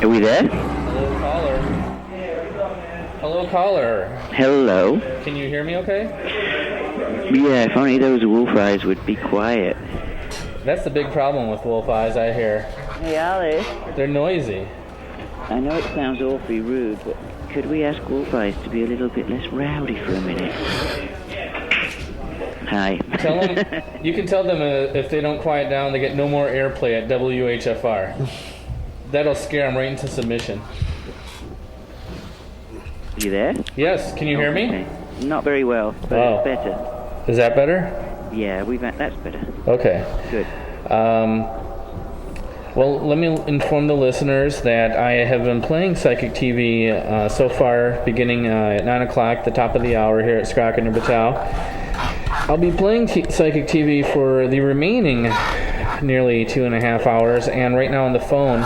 Are we there? Hello, caller. Hello, caller. Hello. Can you hear me okay? Yeah, if only those wolf eyes would be quiet. That's the big problem with wolf eyes, I hear. Hey, Alice. They're noisy. I know it sounds awfully rude, but could we ask wolf eyes to be a little bit less rowdy for a minute? Hi. Tell them, you can tell them if they don't quiet down, they get no more airplay at WHFR. That'll scare them right into submission. You there? Yes, can you hear me? Okay. Not very well, but it's better. Is that better? Yeah, that's better. Okay. Good. Well, let me inform the listeners that I have been playing Psychic TV so far, beginning at 9 o'clock, the top of the hour here at Skrockin Yer Butow. I'll be playing Psychic TV for the remaining nearly 2.5 hours, and right now on the phone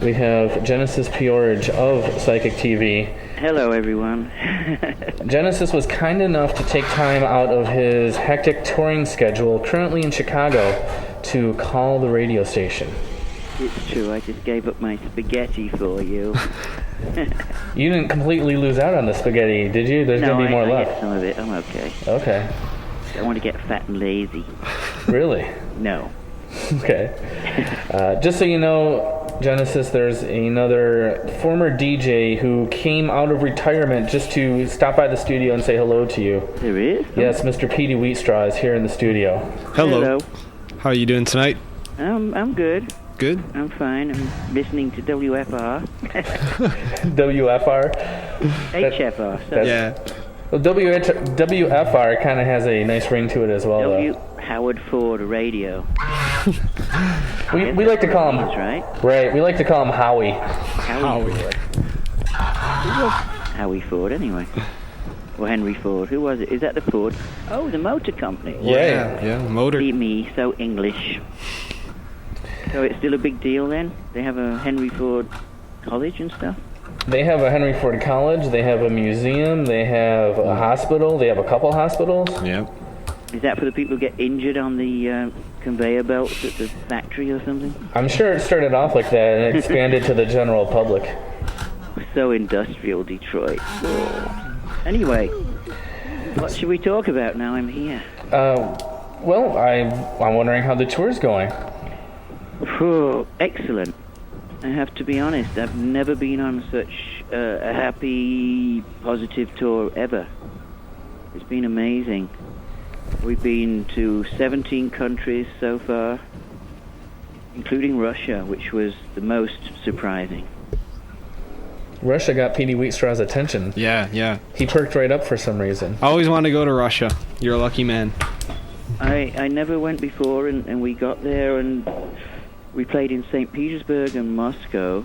we have Breyer P-Orridge of Psychic TV. Hello, everyone. Breyer was kind enough to take time out of his hectic touring schedule, currently in Chicago, to call the radio station. It's true, I just gave up my spaghetti for you. You didn't completely lose out on the spaghetti, did you? There's going to be more left. I get some of it. I'm okay. Okay. I don't want to get fat and lazy. Really? No. Okay. Just so you know, Breyer, there's another former DJ who came out of retirement just to stop by the studio and say hello to you. There is? Yes, Mr. Petey Wheatstraw is here in the studio. Hello. How are you doing tonight? I'm good. Good? I'm fine. I'm listening to WFR. WFR? HFR. So. Yeah. Well, WFR kind of has a nice ring to it as well, though. Howard Ford Radio. we like to call him... Right? Right, we like to call him Howie. Howie Ford. Who was Howie Ford, anyway? Or Henry Ford. Who was it? Is that the Ford? Oh, the motor company. Yeah, yeah, motor. See me, so English. So it's still a big deal then? They have a Henry Ford College and stuff? They have a Henry Ford College, they have a museum, they have a hospital, they have a couple hospitals. Yeah. Is that for the people who get injured on the conveyor belts at the factory or something? I'm sure it started off like that and expanded to the general public. So industrial, Detroit. Anyway, what should we talk about now I'm here? Well, I'm wondering how the tour's going. Excellent. I have to be honest, I've never been on such a happy, positive tour ever. It's been amazing. We've been to 17 countries so far, including Russia, which was the most surprising. Russia got Petey Wheatstraw's attention. Yeah. He perked right up for some reason. I always wanted to go to Russia. You're a lucky man. I never went before, and we got there, and we played in St. Petersburg and Moscow,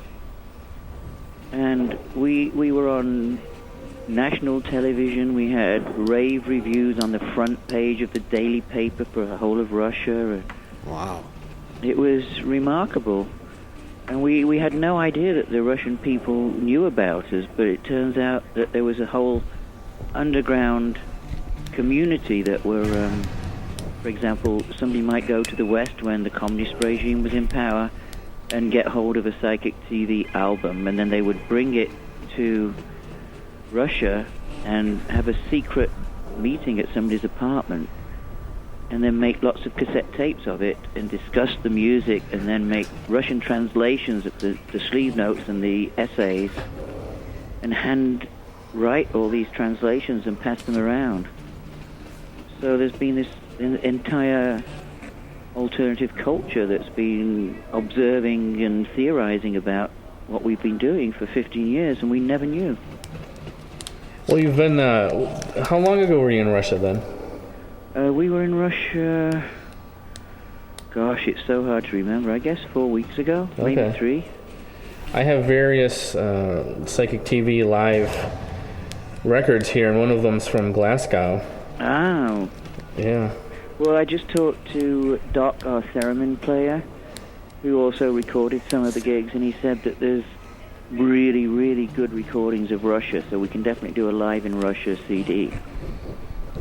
and we were on national television. We had rave reviews on the front page of the daily paper for the whole of Russia. Wow. It was remarkable. And we had no idea that the Russian people knew about us, but it turns out that there was a whole underground community that were, for example, somebody might go to the West when the communist regime was in power and get hold of a Psychic TV album, and then they would bring it to Russia and have a secret meeting at somebody's apartment, and then make lots of cassette tapes of it and discuss the music, and then make Russian translations of the sleeve notes and the essays, and hand write all these translations and pass them around. So there's been this entire alternative culture that's been observing and theorizing about what we've been doing for 15 years, and we never knew. Well, you've been, how long ago were you in Russia then? We were in Russia, gosh, it's so hard to remember. I guess 4 weeks ago, maybe 3. I have various Psychic TV live records here, and one of them's from Glasgow. Oh. Yeah. Well, I just talked to Doc, our theremin player, who also recorded some of the gigs, and he said that there's really, really good recordings of Russia, so we can definitely do a Live in Russia CD.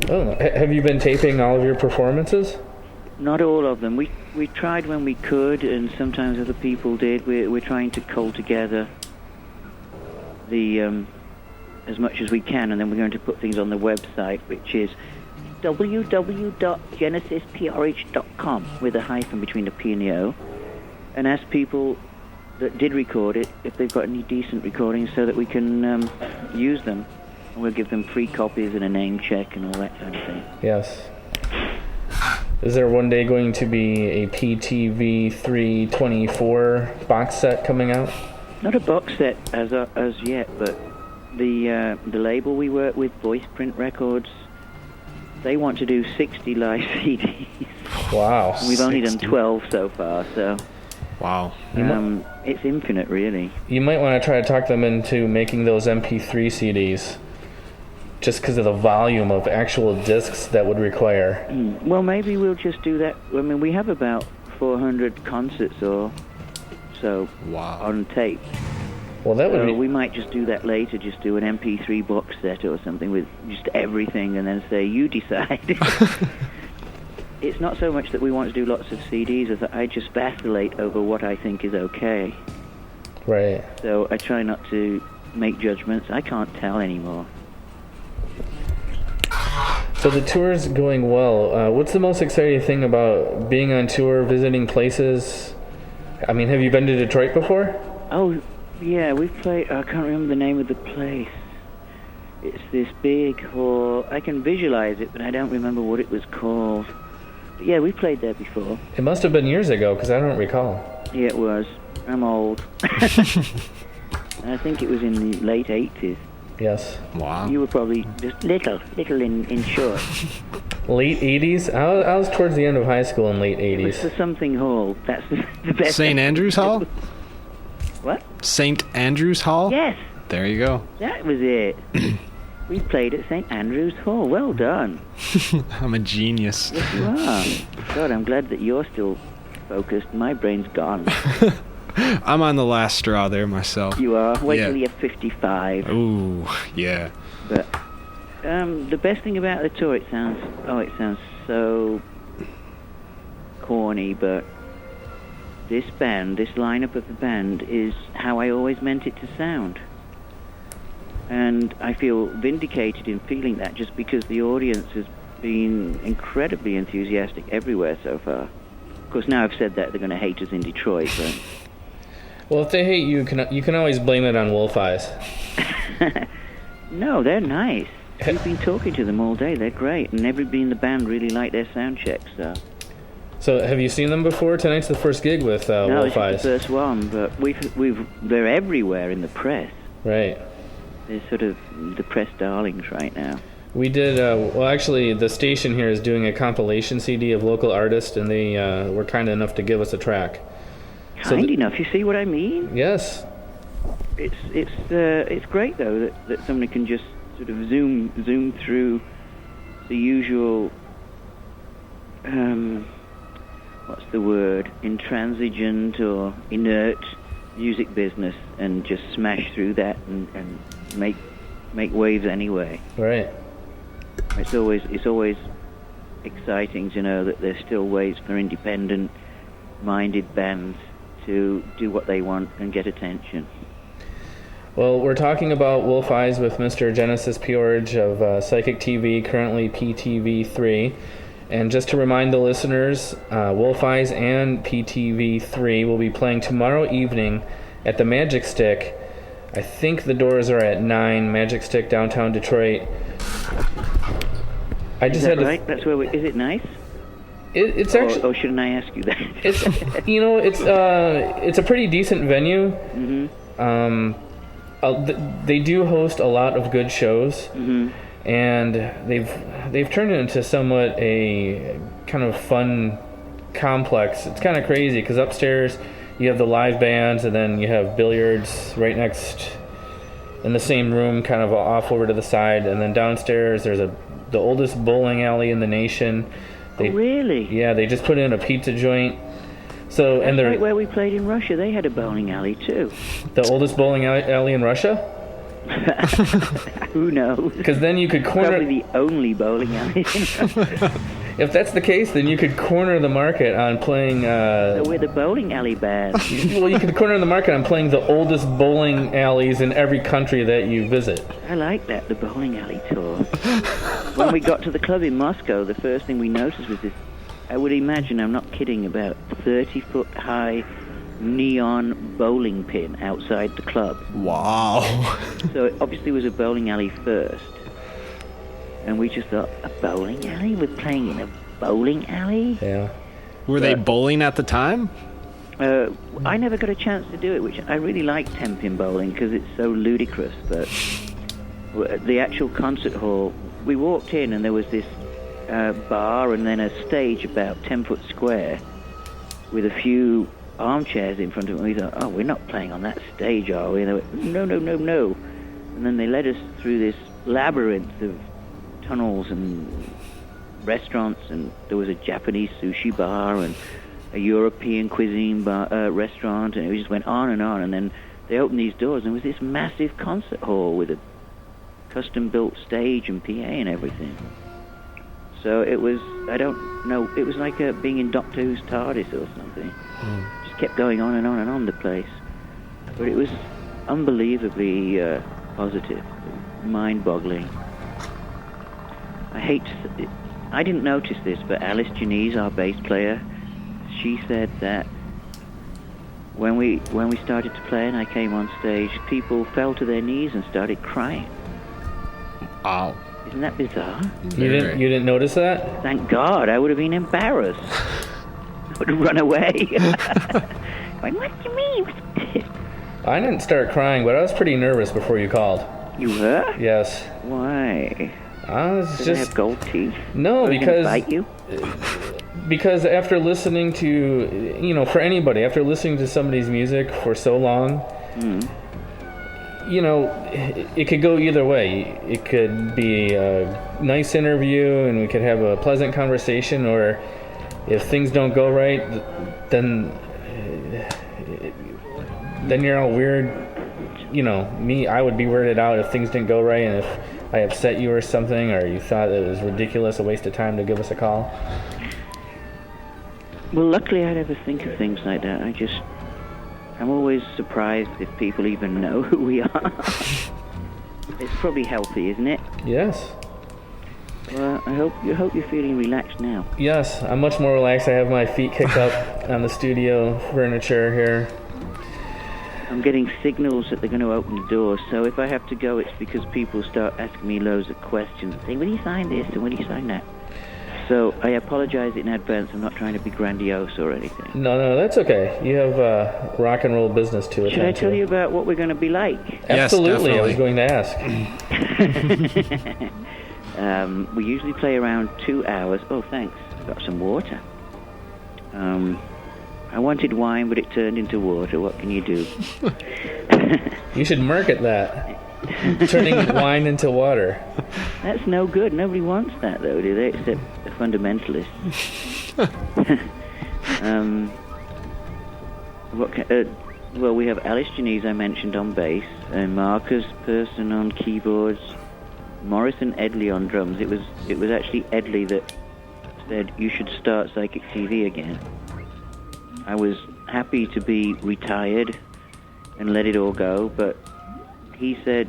Oh, have you been taping all of your performances? Not all of them. We tried when we could, and sometimes other people did. We're trying to cull together the as much as we can, and then we're going to put things on the website, which is www.genesisporridge.com with a hyphen between the P and the O, and ask people that did record it if they've got any decent recordings so that we can use them. And we'll give them free copies and a name check and all that kind of thing. Yes. Is there one day going to be a PTV 324 box set coming out? Not a box set as yet, but the label we work with, Voice Print Records, they want to do 60 live CDs. Wow. We've only done 12 so far, so Wow. it's infinite, really. You might want to try to talk them into making those MP3 CDs, just because of the volume of actual discs that would require. Well, maybe we'll just do that. I mean, we have about 400 concerts or so on tape. Well, that would So be... we might just do that later, just do an MP3 box set or something with just everything, and then say, you decide. It's not so much that we want to do lots of CDs as that I just vacillate over what I think is okay. Right. So I try not to make judgments. I can't tell anymore. So the tour's going well. What's the most exciting thing about being on tour, visiting places? I mean, have you been to Detroit before? Oh, yeah, we've played... I can't remember the name of the place. It's this big hall. I can visualize it, but I don't remember what it was called. But yeah, we played there before. It must have been years ago, because I don't recall. Yeah, it was. I'm old. I think it was in the late 80s. Yes. Wow. You were probably just little in short. Late 80s? I was towards the end of high school in late It was 80s. for something hall. That's the best. St. Andrew's Hall? What? St. Andrew's Hall? Yes, There you go. that was it. We played at St. Andrew's Hall. Well done. I'm a genius. Yes, you are. God, I'm glad that you're still focused. My brain's gone. I'm on the last straw there myself. You are. Wait Yeah. till you're 55. Ooh, yeah. But the best thing about the tour, it sounds so corny, but this band, this lineup of the band, is how I always meant it to sound. And I feel vindicated in feeling that just because the audience has been incredibly enthusiastic everywhere so far. Of course, now I've said that, they're going to hate us in Detroit, but... Well, if they hate you, you can always blame it on Wolf Eyes. No, they're nice. We've been talking to them all day. They're great, and everybody in the band really liked their sound checks. So, have you seen them before? Tonight's the first gig with No, Wolf this Eyes. is the first one, but they're everywhere in the press. Right. They're sort of the press darlings right now. We did, well, actually, the station here is doing a compilation CD of local artists, and they were kind enough to give us a track. Kind enough, you see what I mean? Yes. It's great though that somebody can just sort of zoom through the usual what's the word, intransigent or inert music business and just smash through that and make waves anyway. Right. It's always exciting to know that there's still ways for independent minded bands to do what they want and get attention. Well, we're talking about Wolf Eyes with Mr. Genesis P-Orridge of Psychic TV, currently PTV3. And just to remind the listeners, Wolf Eyes and PTV3 will be playing tomorrow evening at the Magic Stick. I think the doors are at 9, Magic Stick, downtown Detroit. Is that right? That's where is it nice? It's actually... Oh, shouldn't I ask you that? It's a pretty decent venue. Mm-hmm. They do host a lot of good shows, Mm-hmm. and they've turned it into somewhat a kind of fun complex. It's kind of crazy because upstairs you have the live bands, and then you have billiards right next in the same room, kind of off over to the side, and then downstairs there's the oldest bowling alley in the nation. Oh, really? Yeah, they just put in a pizza joint. So, That's and they're right where we played in Russia. They had a bowling alley too. the oldest bowling alley in Russia. Who knows? Because then you could corner. Probably the only bowling alley. If that's the case, then you could corner the market on playing. So we're the bowling alley band. Well, you could corner the market on playing the oldest bowling alleys in every country that you visit. I like that, the bowling alley tour. When we got to the club in Moscow, the first thing we noticed was this, I would imagine, I'm not kidding, about 30-foot high neon bowling pin outside the club. Wow. So it obviously was a bowling alley first. And we just thought, a bowling alley? We're playing in a bowling alley? Yeah. Were they bowling at the time? I never got a chance to do it, which I really like 10-pin bowling because it's so ludicrous. But the actual concert hall, we walked in and there was this bar and then a stage about 10 foot square with a few armchairs in front of it. We thought, oh, we're not playing on that stage, are we? And they went, no. And then they led us through this labyrinth of tunnels and restaurants, and there was a Japanese sushi bar and a European cuisine bar, restaurant, and it just went on, and then they opened these doors, and there was this massive concert hall with a custom-built stage and PA and everything. So it was, I don't know, it was like being in Doctor Who's TARDIS or something. Just kept going on and on, the place. But it was unbelievably positive, mind-boggling. I didn't notice this, but Alice Janice, our bass player, she said that when we started to play and I came on stage, people fell to their knees and started crying. Wow. Isn't that bizarre? You didn't notice that? Thank God, I would have been embarrassed. I would have run away. Going, what do you mean? What's this? I didn't start crying, but I was pretty nervous before you called. You were? Yes. Why? I was Does it just... have gold teeth? No, because... bite you? Because after listening to, for anybody, after listening to somebody's music for so long, it could go either way. It could be a nice interview and we could have a pleasant conversation, or if things don't go right, then you're all weird. I would be weirded out if things didn't go right, and if I upset you or something, or you thought it was ridiculous, a waste of time to give us a call. Well, luckily I never think of things like that. I'm always surprised if people even know who we are. It's probably healthy, isn't it? Yes. Well, I hope you're feeling relaxed now. Yes, I'm much more relaxed. I have my feet kicked up on the studio furniture here. I'm getting signals that they're going to open the door, so if I have to go, it's because people start asking me loads of questions, saying, will you sign this and will you sign that? So I apologize in advance. I'm not trying to be grandiose or anything. No, that's okay. You have rock and roll business to attend to. Should I tell you about what we're going to be like? Absolutely, yes, I was going to ask. We usually play around 2 hours. Oh, thanks. Got some water. I wanted wine, but it turned into water. What can you do? You should market that. Turning wine into water. That's no good. Nobody wants that, though, do they? Except the fundamentalists. Well, we have Alice Janice, I mentioned, on bass, and Marcus Persson on keyboards, Morris and Edley on drums. It was actually Edley that said, you should start Psychic TV again. I was happy to be retired and let it all go, but he said,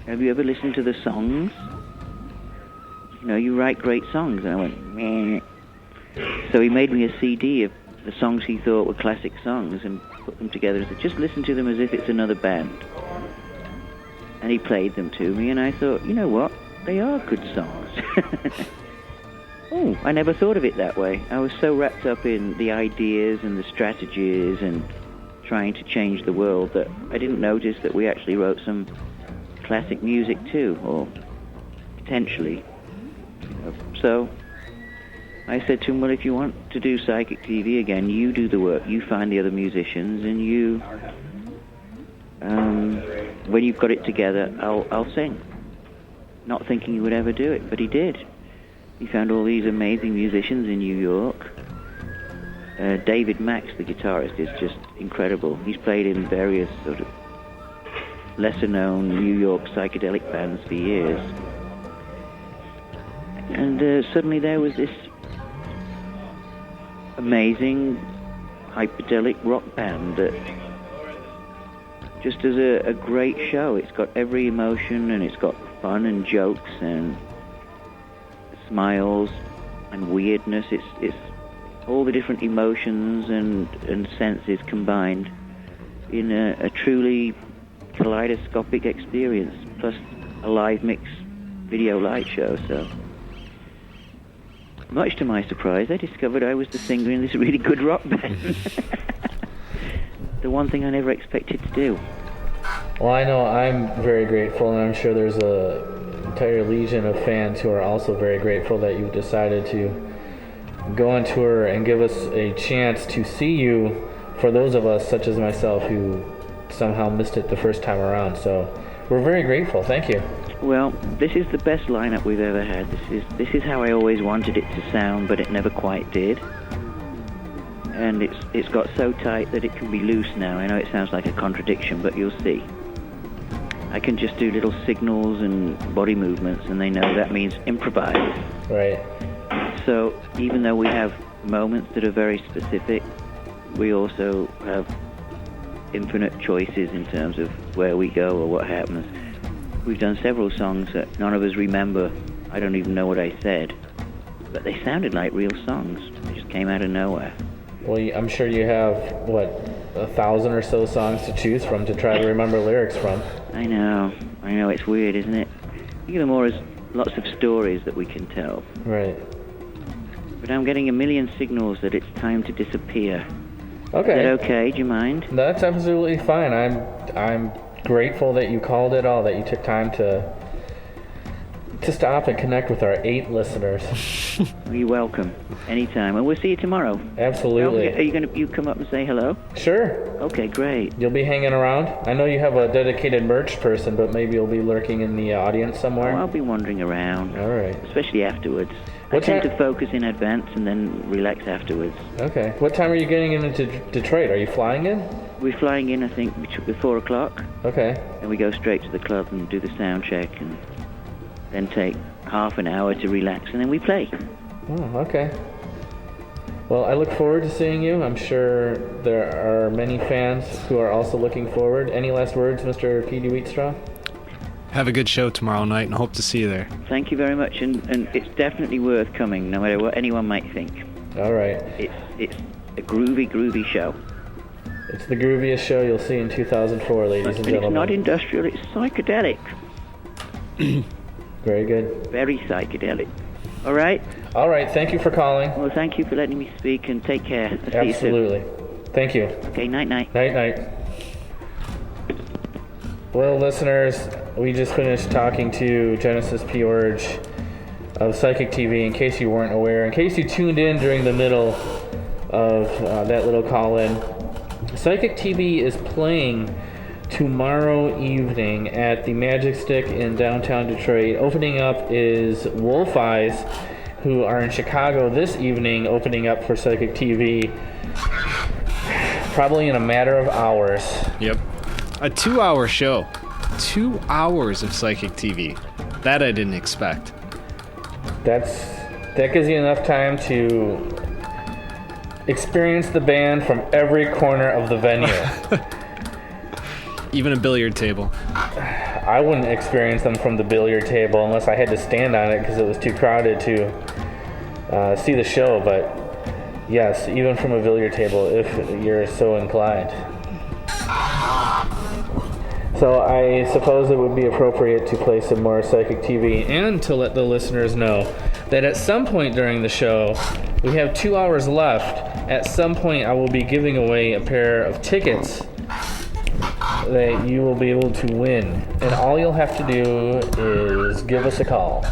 have you ever listened to the songs? You write great songs. And I went, meh. So he made me a CD of the songs he thought were classic songs and put them together and said, just listen to them as if it's another band. And he played them to me, and I thought, you know what? They are good songs. Oh, I never thought of it that way. I was so wrapped up in the ideas and the strategies and trying to change the world that I didn't notice that we actually wrote some classic music too, or potentially. So I said to him, well, if you want to do Psychic TV again, you do the work. You find the other musicians, and you, when you've got it together, I'll sing. Not thinking he would ever do it, but he did. He found all these amazing musicians in New York. David Max, the guitarist, is just incredible. He's played in various sort of lesser-known New York psychedelic bands for years. And suddenly there was this amazing hyperdelic rock band that just does a great show. It's got every emotion, and it's got fun and jokes and smiles and weirdness. It's all the different emotions and senses combined in a truly kaleidoscopic experience, plus a live mix video light show. So much to my surprise, I discovered I was the singer in this really good rock band. The one thing I never expected to do. Well, I know I'm very grateful, and I'm sure there's a entire legion of fans who are also very grateful that you've decided to go on tour and give us a chance to see you, for those of us such as myself who somehow missed it the first time around. So we're very grateful. Thank you. Well, this is the best lineup we've ever had. This is how I always wanted it to sound, but it never quite did. And it's got so tight that it can be loose now. I know it sounds like a contradiction, but you'll see. I can just do little signals and body movements, and they know that means improvise. Right. So even though we have moments that are very specific, we also have infinite choices in terms of where we go or what happens. We've done several songs that none of us remember. I don't even know what I said, but they sounded like real songs. They just came out of nowhere. Well, I'm sure you have, 1,000 or so songs to choose from to try to remember lyrics from. I know, it's weird, isn't it? Think of them more as lots of stories that we can tell. Right. But I'm getting a million signals that it's time to disappear. Okay. Is that okay? Do you mind? That's absolutely fine. I'm grateful that you called it all, that you took time to stop and connect with our 8 listeners. You're welcome. Anytime. And we'll see you tomorrow. Absolutely. Are you going to come up and say hello? Sure. Okay, great. You'll be hanging around? I know you have a dedicated merch person, but maybe you'll be lurking in the audience somewhere? Oh, I'll be wandering around. All right. Especially afterwards. I tend to focus in advance and then relax afterwards. Okay. What time are you getting into Detroit? Are you flying in? We're flying in, I think, at 4 o'clock. Okay. And we go straight to the club and do the sound check and then take half an hour to relax, and then we play. Oh, okay. Well, I look forward to seeing you. I'm sure there are many fans who are also looking forward. Any last words, Mr. P.D. Wheatstraw? Have a good show tomorrow night, and hope to see you there. Thank you very much, and it's definitely worth coming, no matter what anyone might think. All right. It's a groovy show. It's the grooviest show you'll see in 2004, ladies and gentlemen. It's not industrial, it's psychedelic. Very good. Very psychedelic. All right? All right, thank you for calling. Well, thank you for letting me speak, and take care. I'll see you soon. Absolutely. Thank you. Okay, night-night. Night-night. Well, listeners, we just finished talking to Genesis P-Orridge of Psychic TV, in case you weren't aware. In case you tuned in during the middle of that little call-in, Psychic TV is playing tomorrow evening at the Magic Stick in downtown Detroit. Opening up is Wolf Eyes, who are in Chicago this evening, opening up for Psychic TV, probably in a matter of hours. Yep. A 2-hour show. 2 hours of Psychic TV. That I didn't expect. That gives you enough time to experience the band from every corner of the venue. Even a billiard table. I wouldn't experience them from the billiard table unless I had to stand on it because it was too crowded to see the show. But yes, even from a billiard table, if you're so inclined. So I suppose it would be appropriate to play some more Psychic TV and to let the listeners know that at some point during the show, we have 2 hours left. At some point, I will be giving away a pair of tickets that you will be able to win. And all you'll have to do is give us a call.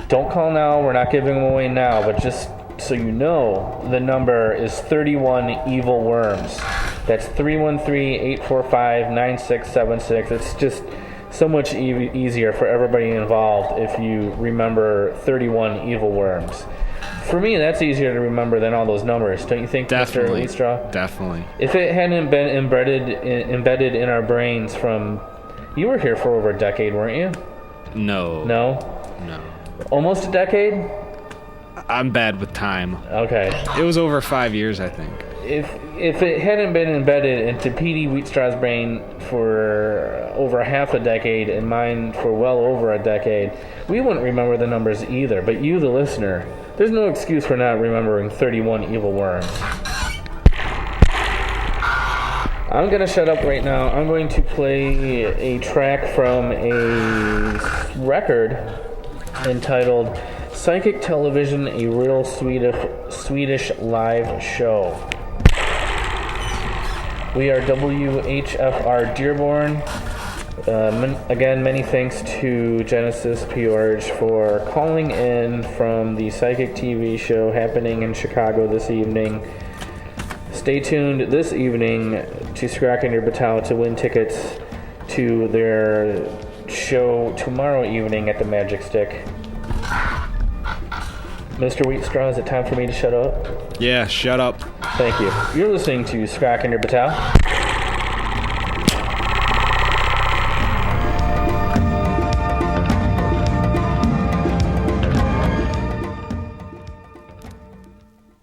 Don't call now, we're not giving them away now, but just so you know, the number is 31 Evil Worms. That's 313-845-9676. It's just so much easier for everybody involved if you remember 31 Evil Worms. For me, that's easier to remember than all those numbers, don't you think, Definitely. Mr. Wheatstraw? Definitely. If it hadn't been embedded in our brains from... You were here for over a decade, weren't you? No. No? No. Almost a decade? I'm bad with time. Okay. It was over 5 years, I think. If it hadn't been embedded into P.D. Wheatstraw's brain for over half a decade and mine for well over a decade, we wouldn't remember the numbers either. But you, the listener, there's no excuse for not remembering 31 evil worms. I'm going to shut up right now. I'm going to play a track from a record entitled Psychic Television, a Real Swedish Live Show. We are WHFR Dearborn. Again, many thanks to Genesis P-Orridge for calling in from the Psychic TV show happening in Chicago this evening. Stay tuned this evening to Skrockin Yer Butow to win tickets to their show tomorrow evening at the Magic Stick. Mr. Wheatstraw, is it time for me to shut up? Yeah, shut up. Thank you. You're listening to Skrockin Yer Butow.